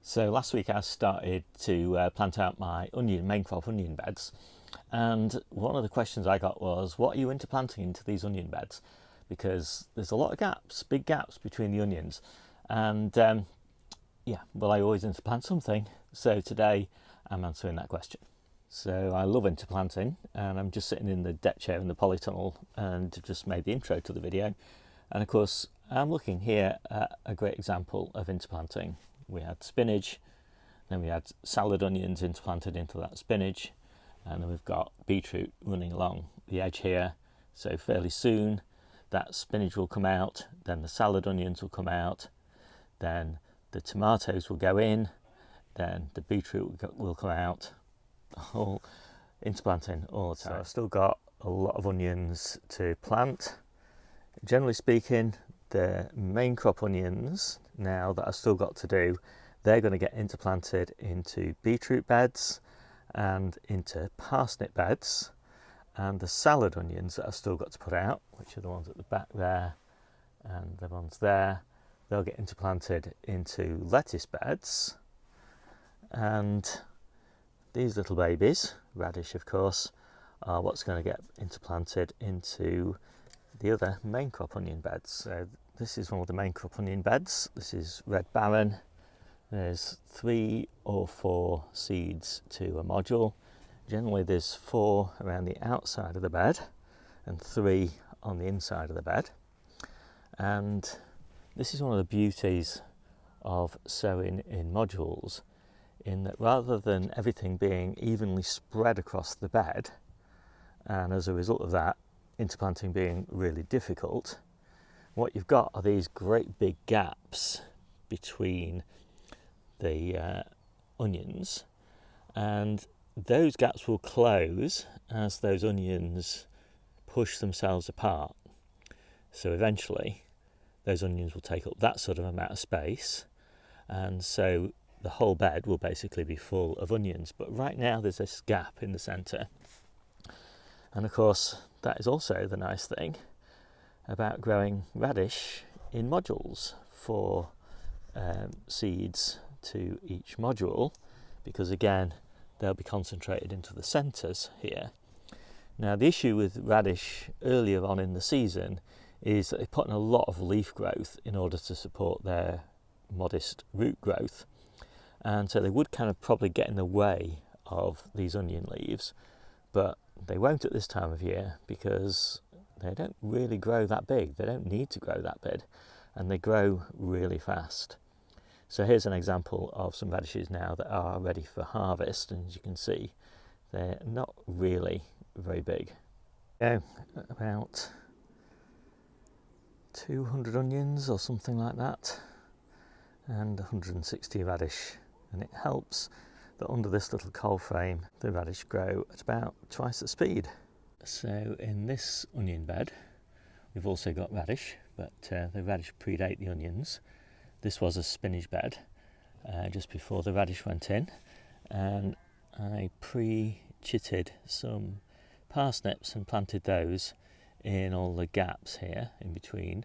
So last week I started to plant out my main crop onion beds, and one of the questions I got was, what are you interplanting into these onion beds? Because there's a lot of gaps, big gaps between the onions, and I always interplant something. So today I'm answering that question. So I love interplanting, and I'm just sitting in the deck chair in the polytunnel and just made the intro to the video. And of course I'm looking here at a great example of interplanting. We had spinach, then we had salad onions interplanted into that spinach, and then we've got beetroot running along the edge here. So fairly soon that spinach will come out, then the salad onions will come out, then the tomatoes will go in, then the beetroot will come out, all interplanting all the time. So I've still got a lot of onions to plant. Generally speaking, the main crop onions now that I've still got to do, they're going to get interplanted into beetroot beds and into parsnip beds, and the salad onions that I've still got to put out, which are the ones at the back there and the ones there, they'll get interplanted into lettuce beds. And these little babies, radish of course, are what's going to get interplanted into the other main crop onion beds. So this is one of the main crop onion beds. This is Red Baron. There's 3 or 4 seeds to a module. Generally there's 4 around the outside of the bed and 3 on the inside of the bed. And this is one of the beauties of sowing in modules, in that rather than everything being evenly spread across the bed, and as a result of that interplanting being really difficult, what you've got are these great big gaps between the onions, and those gaps will close as those onions push themselves apart. So eventually those onions will take up that sort of amount of space, and so the whole bed will basically be full of onions. But right now there's this gap in the centre, and of course that is also the nice thing about growing radish in modules, 4 seeds to each module, because again they'll be concentrated into the centres here. Now the issue with radish earlier on in the season is that they put in a lot of leaf growth in order to support their modest root growth, and so they would kind of probably get in the way of these onion leaves, but they won't at this time of year because they don't really grow that big. They don't need to grow that big, and they grow really fast. So here's an example of some radishes now that are ready for harvest, and as you can see they're not really very big. About 200 onions or something like that, and 160 radish, and it helps that under this little cold frame the radish grow at about twice the speed. So in this onion bed we've also got radish, but the radish predate the onions. This was a spinach bed just before the radish went in, and I pre-chitted some parsnips and planted those in all the gaps here in between.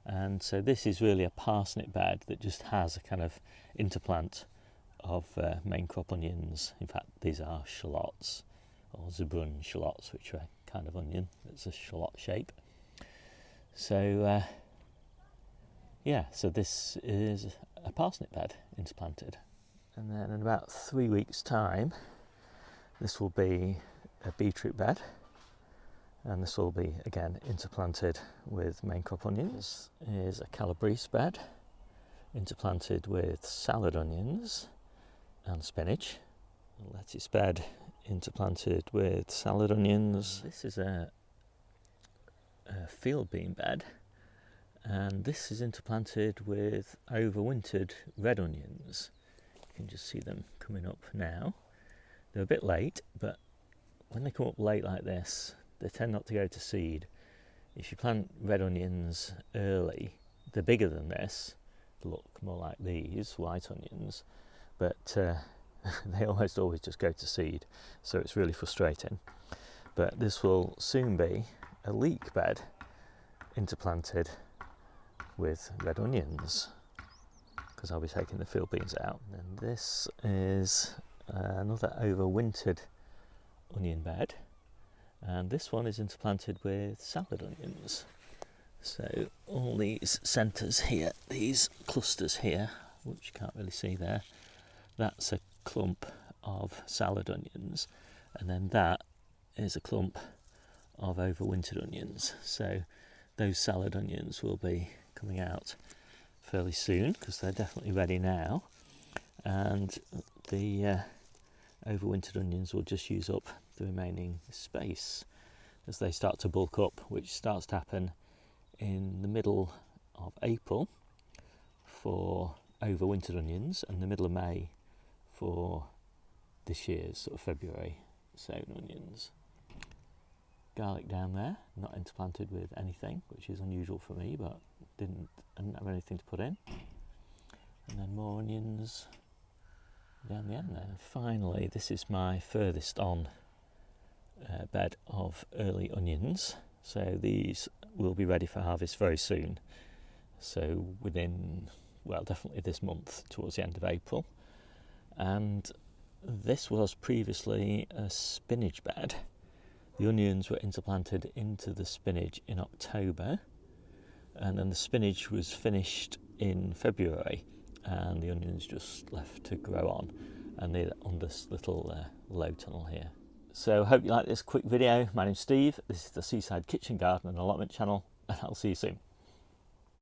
And so this is really a parsnip bed that just has a kind of interplant of main crop onions. In fact, these are shallots, or zebrun shallots, which are a kind of onion that's a shallot shape. So so this is a parsnip bed interplanted, and then in about 3 weeks time this will be a beetroot bed, and this will be again interplanted with main crop onions. Is a calabrese bed interplanted with salad onions and spinach. A lettuce bed interplanted with salad onions. This is a field bean bed, and this is interplanted with overwintered red onions. You can just see them coming up now. They're a bit late, but when they come up late like this they tend not to go to seed. If you plant red onions early, they're bigger than this, look more like these white onions, but they almost always just go to seed, so it's really frustrating. But this will soon be a leek bed interplanted with red onions. because I'll be taking the field beans out. And this is another overwintered onion bed, and this one is interplanted with salad onions. So all these centres here, these clusters here, which you can't really see there, that's a clump of salad onions, and then that is a clump of overwintered onions. So those salad onions will be coming out fairly soon because they're definitely ready now, and the overwintered onions will just use up the remaining space as they start to bulk up, which starts to happen in the middle of April for overwintered onions and the middle of May for this year's sort of February sown onions. Garlic down there, not interplanted with anything, which is unusual for me, but I didn't have anything to put in. And then more onions down the end there. And finally, this is my furthest on bed of early onions. So these will be ready for harvest very soon. So within, well, definitely this month, towards the end of April. And this was previously a spinach bed. The onions were interplanted into the spinach in October, and then the spinach was finished in February, and the onions just left to grow on, and they're on this little low tunnel here. So I hope you like this quick video. My name's Steve, this is the Seaside Kitchen Garden and Allotment channel, and I'll see you soon.